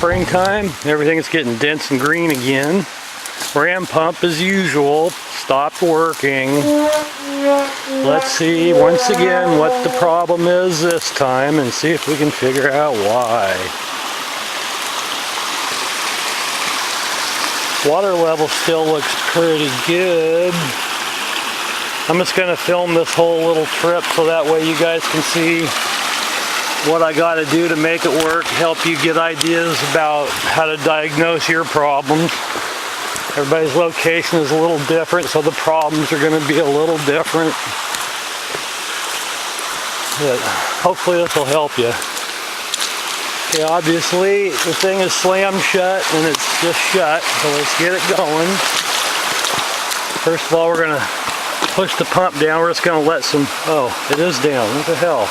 springtime. Everything is getting dense and green again. Ram pump as usual stopped working. Let's see once again what the problem is this time and see if we can figure out why. Water level still looks pretty good. I'm just going to film this whole little trip so that way you guys can see what I got to do to make it work, help you get ideas about how to diagnose your problems. Everybody's location is a little different, so the problems are going to be a little different. But hopefully this will help you. Okay, obviously the thing is slammed shut and it's just shut, so let's get it going. First of all, we're going to push the pump down. We're just going to let some, oh, it is down. What the hell?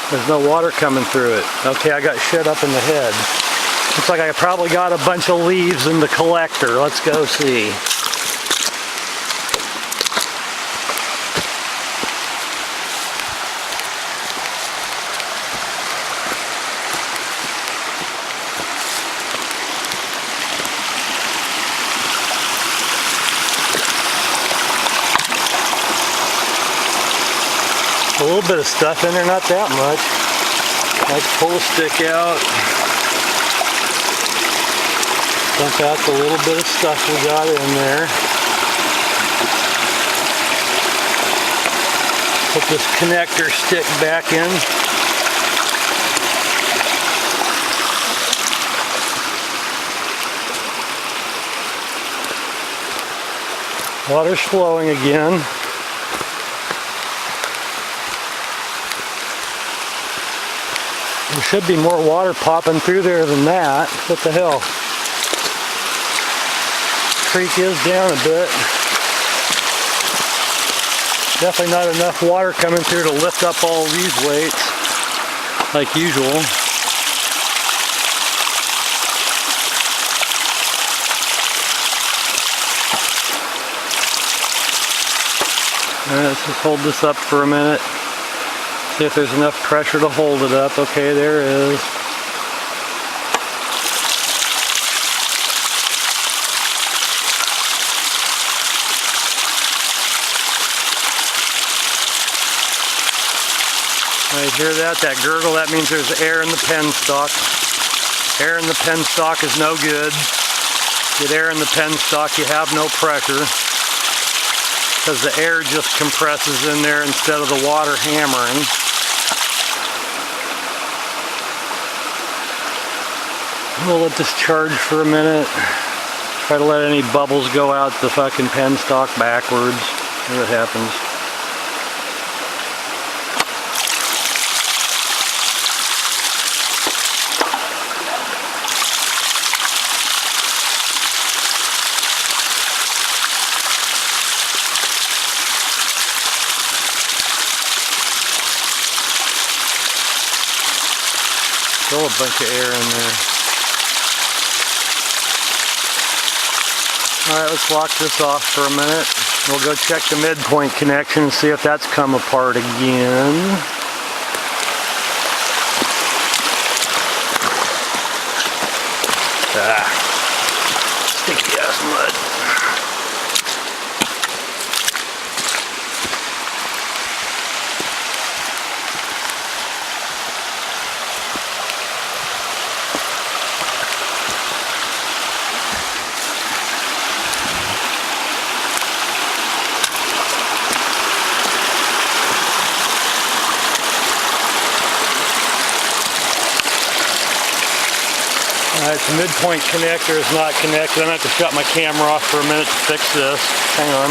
There's no water coming through it. Okay, I got shit up in the head. Looks like I probably got a bunch of leaves in the collector. Let's go see. A little bit of stuff in there, not that much. Let's pull the stick out. Dump out the little bit of stuff we got in there. Put this connector stick back in. Water's flowing again. There should be more water popping through there than that. What the hell? Creek is down a bit. Definitely not enough water coming through to lift up all these weights like usual. Let's just hold this up for a minute. See if there's enough pressure to hold it up. Okay, there is. You hear that? That gurgle, that means there's air in the penstock. Air in the penstock is no good. Get air in the penstock, you have no pressure, because the air just compresses in there instead of the water hammering. We'll let this charge for a minute. Try to let any bubbles go out the fucking penstock backwards. See what happens. Still a bunch of air in there. Alright, let's lock this off for a minute. We'll go check the midpoint connection and see if that's come apart again. Sticky ass mud. Alright, the midpoint connector is not connected. I'm going to have to shut my camera off for a minute to fix this. Hang on.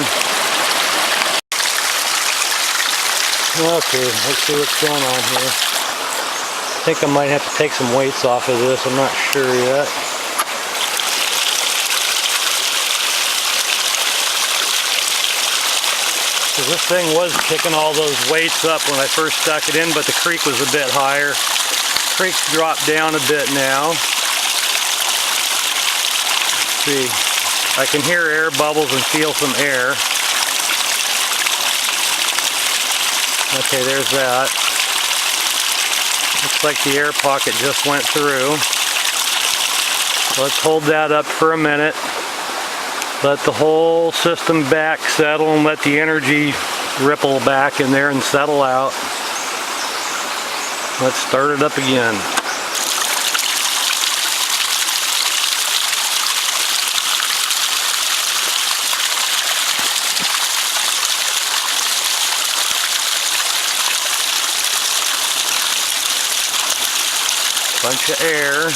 Okay, let's see what's going on here. I think I might have to take some weights off of this. I'm not sure yet. This thing was kicking all those weights up when I first stuck it in, but the creek was a bit higher. The creek's dropped down a bit now. See, I can hear air bubbles and feel some air. Okay, there's that. Looks like the air pocket just went through. Let's hold that up for a minute. Let the whole system back settle and let the energy ripple back in there and settle out. Let's start it up again. Bunch of air.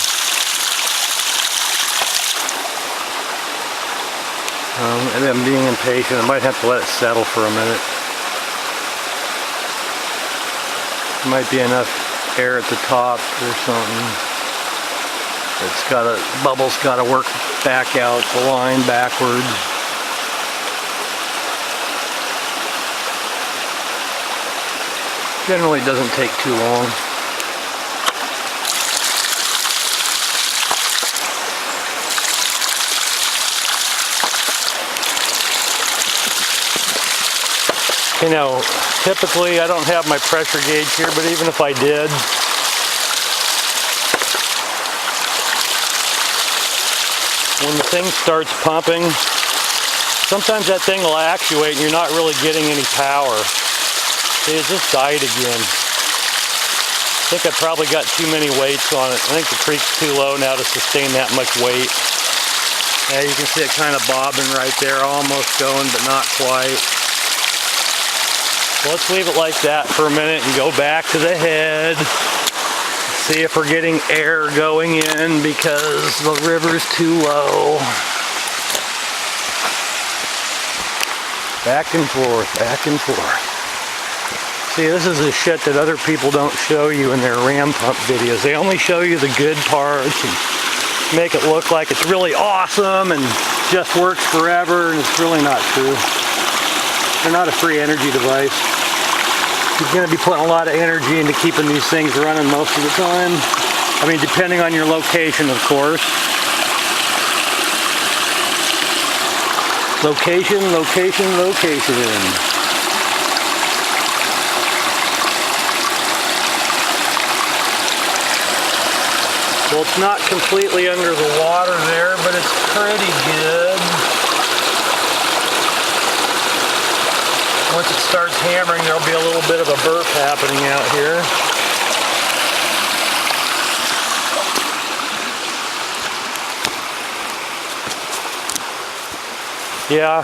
And I'm being impatient. I might have to let it settle for a minute. There might be enough air at the top or something. It's got a bubble's got to work back out the line backwards. Generally doesn't take too long. You know, typically I don't have my pressure gauge here, but even if I did, when the thing starts pumping, sometimes that thing will actuate and you're not really getting any power. See, it just died again. I think I probably got too many weights on it. I think the creek's too low now to sustain that much weight. Yeah, you can see it kind of bobbing right there, almost going, but not quite. Let's leave it like that for a minute and go back to the head. See if we're getting air going in because the river's too low. Back and forth, back and forth. See, this is the shit that other people don't show you in their ram pump videos. They only show you the good parts and make it look like it's really awesome and just works forever, and it's really not true. They're not a free energy device. You're going to be putting a lot of energy into keeping these things running most of the time. I mean, depending on your location, of course. Location, location, location. Well, it's not completely under the water there, but it's pretty good. Once it starts hammering, there'll be a little bit of a burp happening out here. Yeah,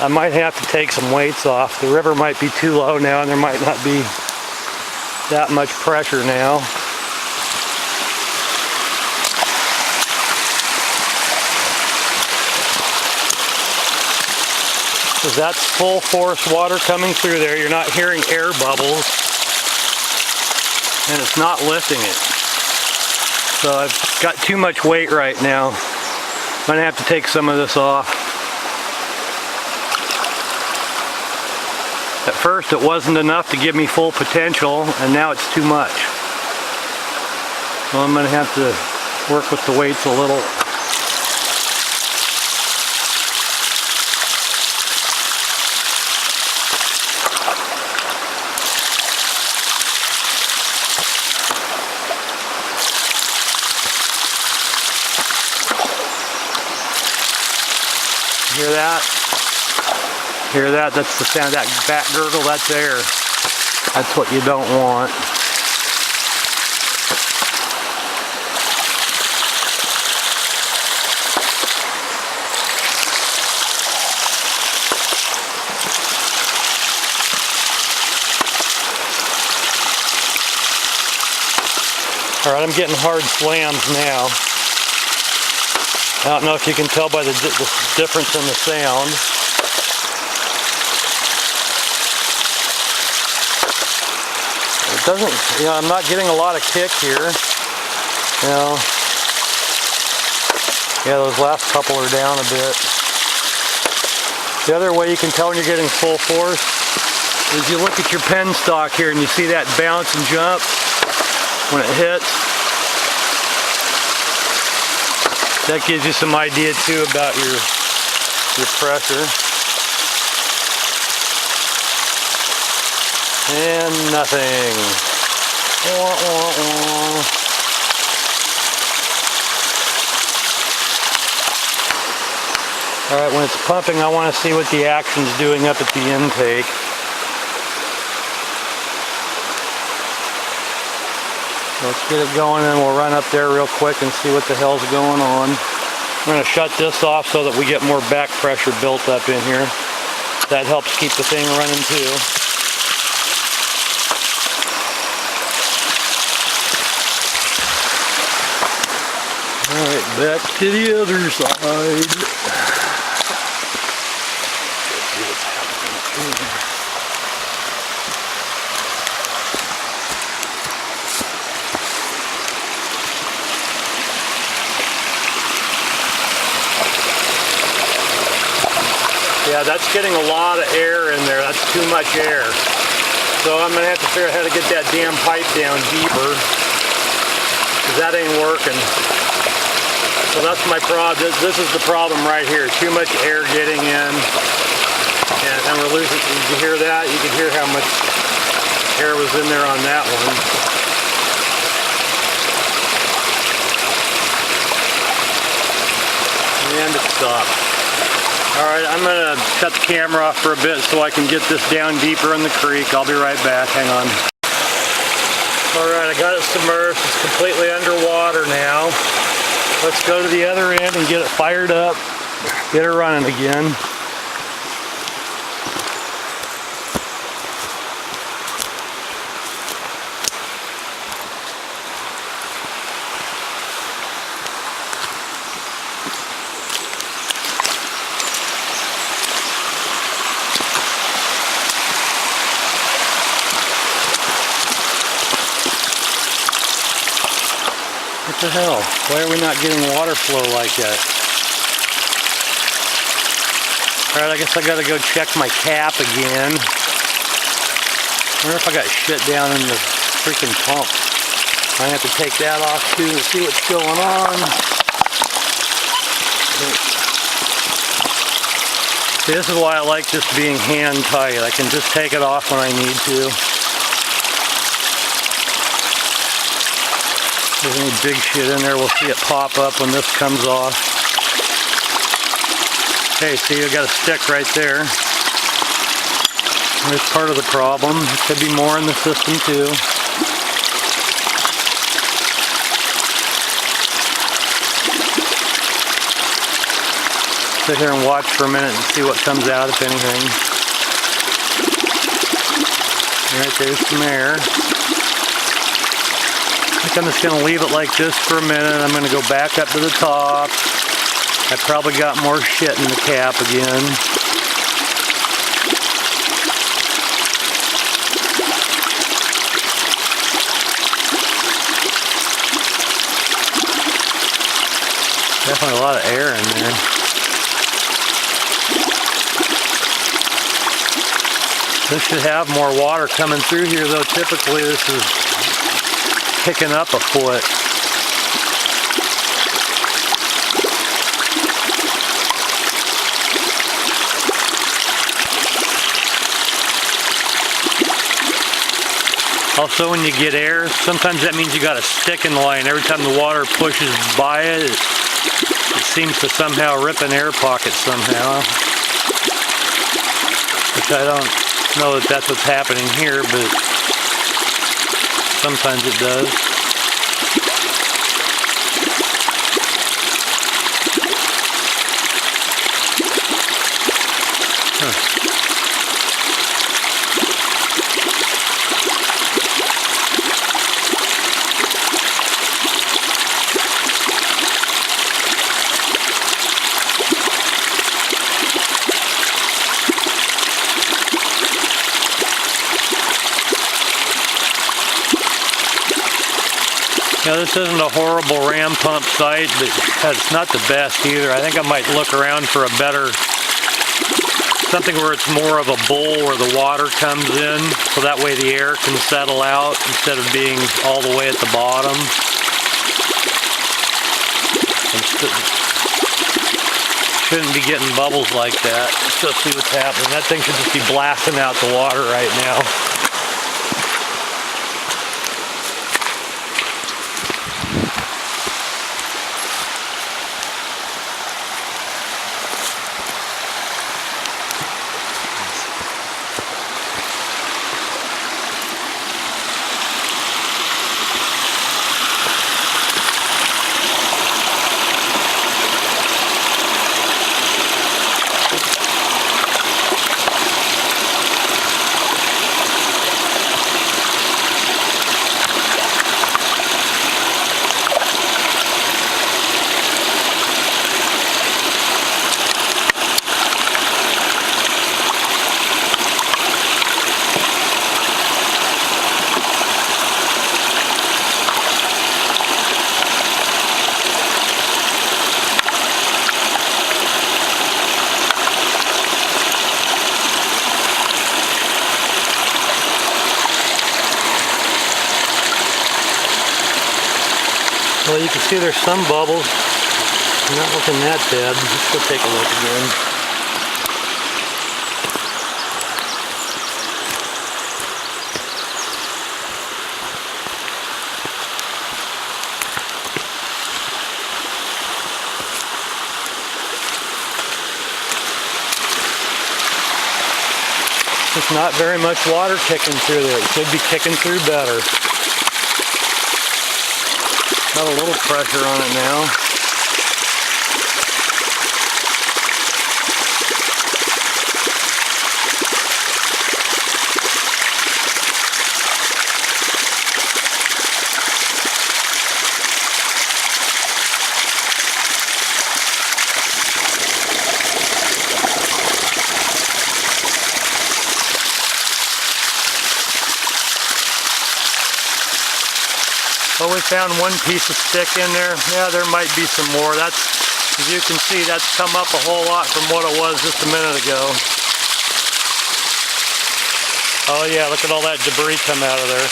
I might have to take some weights off. The river might be too low now and there might not be that much pressure now. Because that's full force water coming through there. You're not hearing air bubbles. And it's not lifting it. So I've got too much weight right now. I'm going to have to take some of this off. At first it wasn't enough to give me full potential, and now it's too much. So I'm going to have to work with the weights a little. Hear that? Hear that? That's the sound of that back gurgle. That's air. That's what you don't want. All right, I'm getting hard slams now. I don't know if you can tell by the difference in the sound. It doesn't, you know, I'm not getting a lot of kick here. You know, yeah, those last couple are down a bit. The other way you can tell when you're getting full force is you look at your pen stock here and you see that bounce and jump when it hits. That gives you some idea too about your pressure. And nothing. Wah, wah, wah. Alright, when it's pumping, I want to see what the action's doing up at the intake. Let's get it going and we'll run up there real quick and see what the hell's going on. I'm going to shut this off so that we get more back pressure built up in here. That helps keep the thing running too. Alright, back to the other side. Yeah, that's getting a lot of air in there. That's too much air. So I'm going to have to figure out how to get that damn pipe down deeper, because that ain't working. So that's my problem. This is the problem right here. Too much air getting in. And we're losing. Did you hear that? You can hear how much air was in there on that one. And it stopped. Alright, I'm going to shut the camera off for a bit so I can get this down deeper in the creek. I'll be right back. Hang on. Alright, I got it submerged. It's completely underwater now. Let's go to the other end and get it fired up. Get her running again. What the hell? Why are we not getting water flow like that? Alright, I guess I gotta go check my cap again. I wonder if I got shit down in the freaking pump. I have to take that off too to see what's going on. See, this is why I like this being hand tight. I can just take it off when I need to. If there's any big shit in there, we'll see it pop up when this comes off. Hey, see, I got a stick right there. That's part of the problem. There could be more in the system too. Sit here and watch for a minute and see what comes out, if anything. Alright, there's some air. I think I'm just going to leave it like this for a minute. I'm going to go back up to the top. I probably got more shit in the cap again. Definitely a lot of air in there. This should have more water coming through here, though typically this is picking up a foot. Also, when you get air, sometimes that means you got a stick in the line. Every time the water pushes by it, it seems to somehow rip an air pocket somehow. Which I don't know that that's what's happening here, but sometimes it does. Now this isn't a horrible ram pump site, but it's not the best either. I think I might look around for a better, something where it's more of a bowl where the water comes in, so that way the air can settle out instead of being all the way at the bottom. Shouldn't be getting bubbles like that. Let's go see what's happening. That thing should just be blasting out the water right now. Well, you can see there's some bubbles. Not looking that bad. Let's go take a look again. There's not very much water kicking through there. It should be kicking through better. Got a little pressure on it now. Well, we found one piece of stick in there. Yeah, there might be some more. That's, as you can see, that's come up a whole lot from what it was just a minute ago. Oh yeah, look at all that debris come out of there.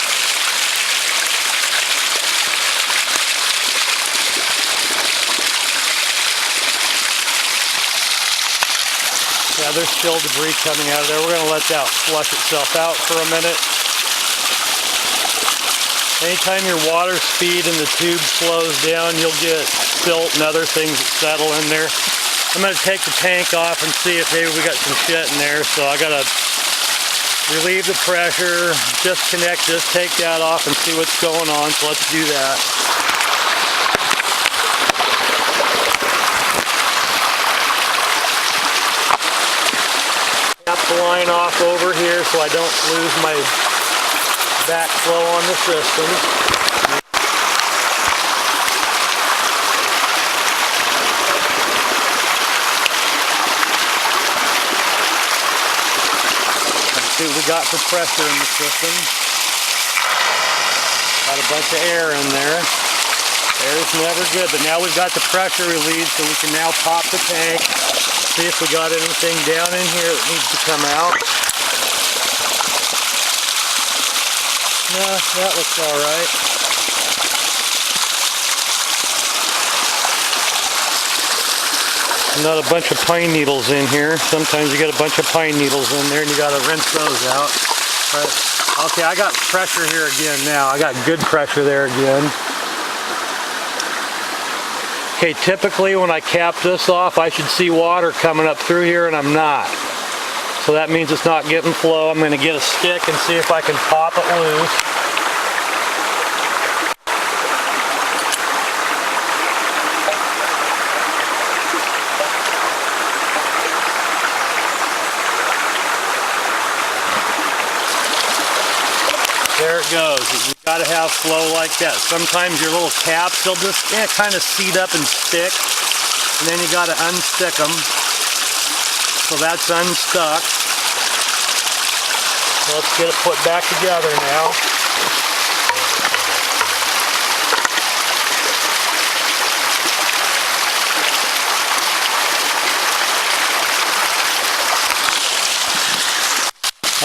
Yeah, there's still debris coming out of there. We're going to let that flush itself out for a minute. Anytime your water speed in the tube slows down, you'll get silt and other things that settle in there. I'm going to take the tank off and see if maybe we got some shit in there. So I got to relieve the pressure, disconnect this, take that off and see what's going on. So let's do that. Tap the line off over here so I don't lose my backflow on the system. Let's see what we got for pressure in the system. Got a bunch of air in there. Air's never good, but now we've got the pressure relieved, so we can now pop the tank, see if we got anything down in here that needs to come out. No, that looks all right. Not a bunch of pine needles in here. Sometimes you get a bunch of pine needles in there and you got to rinse those out. But, okay, I got pressure here again now. I got good pressure there again. Okay, typically when I cap this off, I should see water coming up through here, and I'm not. So that means it's not getting flow. I'm going to get a stick and see if I can pop it loose. There it goes. You've got to have flow like that. Sometimes your little caps, they'll just kind of seat up and stick, and then you got to unstick them. So that's unstuck. So let's get it put back together now.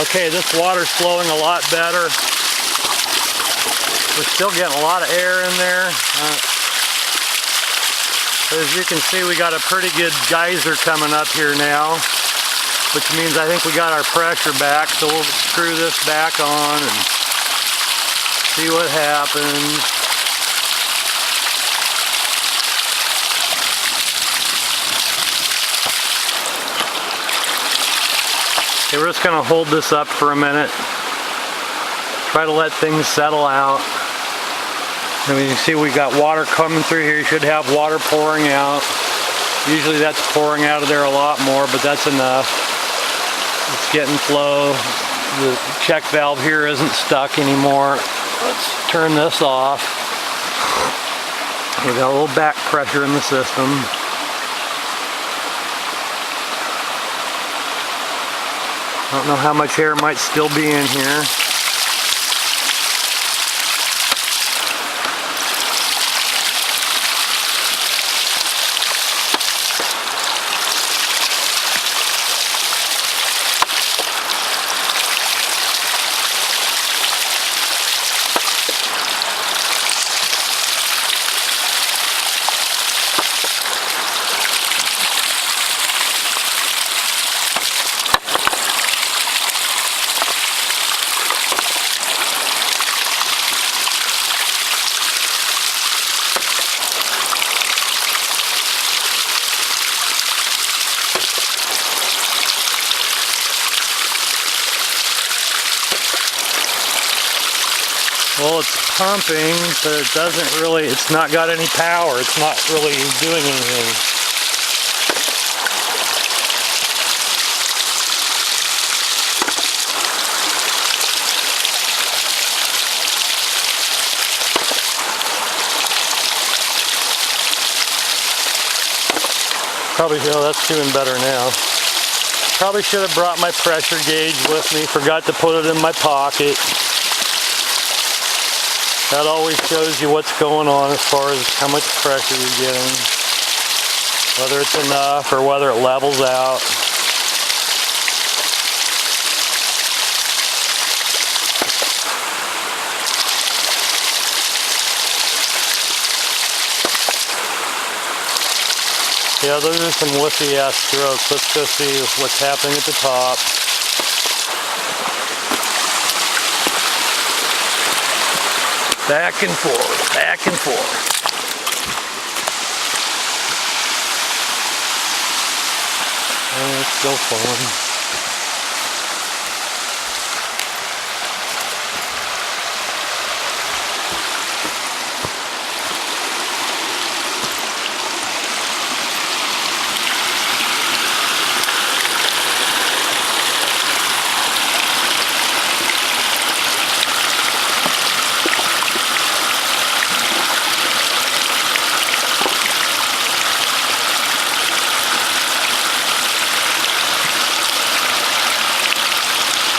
Okay, this water's flowing a lot better. We're still getting a lot of air in there. As you can see, we got a pretty good geyser coming up here now, which means I think we got our pressure back. So we'll screw this back on and see what happens. Okay, we're just going to hold this up for a minute. Try to let things settle out. And you can see we got water coming through here. You should have water pouring out. Usually that's pouring out of there a lot more, but that's enough. It's getting flow. The check valve here isn't stuck anymore. Let's turn this off. We got a little back pressure in the system. I don't know how much air might still be in here. Well, it's pumping, but it doesn't really, it's not got any power. It's not really doing anything. Probably, oh, that's doing better now. Probably should have brought my pressure gauge with me. Forgot to put it in my pocket. That always shows you what's going on as far as how much pressure you're getting. Whether it's enough or whether it levels out. Yeah, those are some wussy ass strokes. Let's go see what's happening at the top. Back and forth, back and forth. And it's still falling.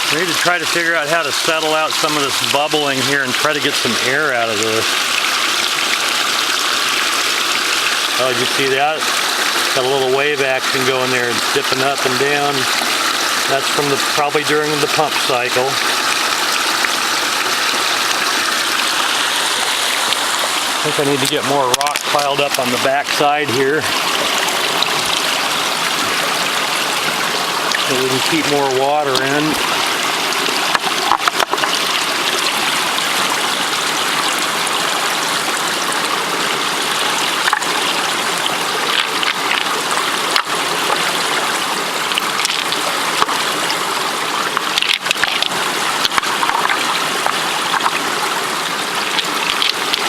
I need to try to figure out how to settle out some of this bubbling here and try to get some air out of this. Oh, did you see that? Got a little wave action going there, dipping up and down. That's from the probably during the pump cycle. I think I need to get more rock piled up on the back side here, so we can keep more water in.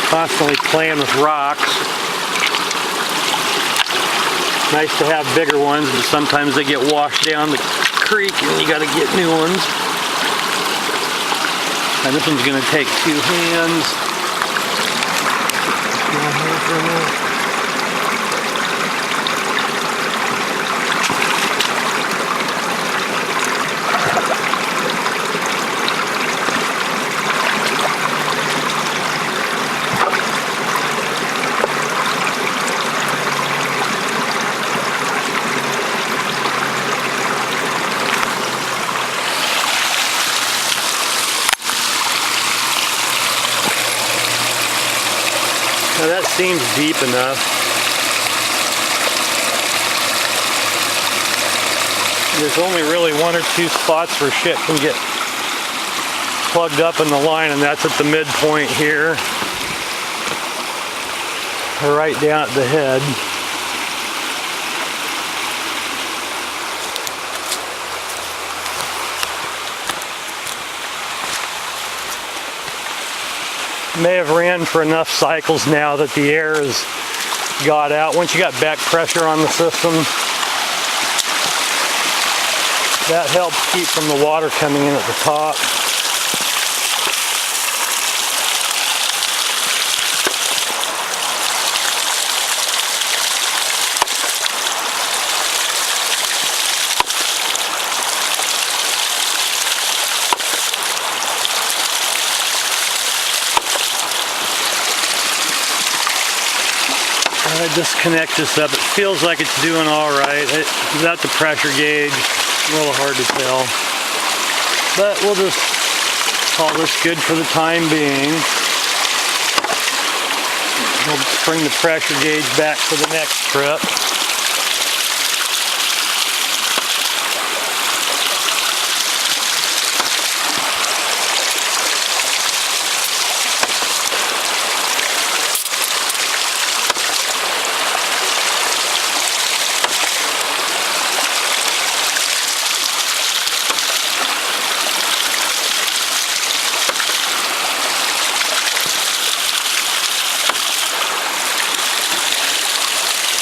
Constantly playing with rocks. Nice to have bigger ones, but sometimes they get washed down the creek and you got to get new ones. And this one's going to take 2 hands. Now that seems deep enough. There's only really 1 or 2 spots where shit can get plugged up in the line, and that's at the midpoint here. Right down at the head. May have ran for enough cycles now that the air has got out. Once you got back pressure on the system, that helps keep from the water coming in at the top. I disconnect this up. It feels like it's doing all right. Without the pressure gauge, a little hard to tell. But we'll just call this good for the time being. We'll bring the pressure gauge back for the next trip.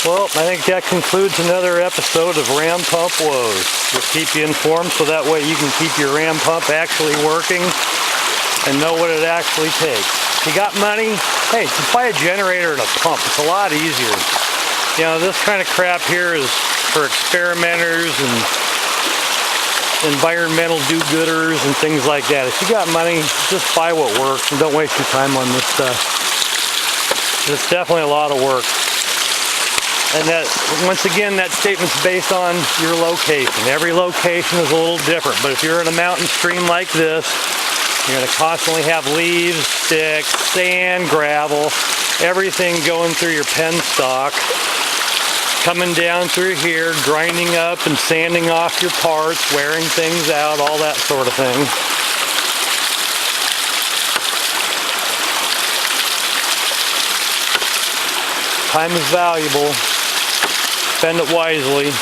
Well, I think that concludes another episode of Ram Pump Woes. We'll keep you informed so that way you can keep your ram pump actually working and know what it actually takes. If you got money, hey, just buy a generator and a pump. It's a lot easier. You know, this kind of crap here is for experimenters and environmental do-gooders and things like that. If you got money, just buy what works and don't waste your time on this stuff. It's definitely a lot of work. And that, once again, that statement's based on your location. Every location is a little different, but if you're in a mountain stream like this, you're going to constantly have leaves, sticks, sand, gravel, everything going through your penstock, coming down through here, grinding up and sanding off your parts, wearing things out, all that sort of thing. Time is valuable. Spend it wisely.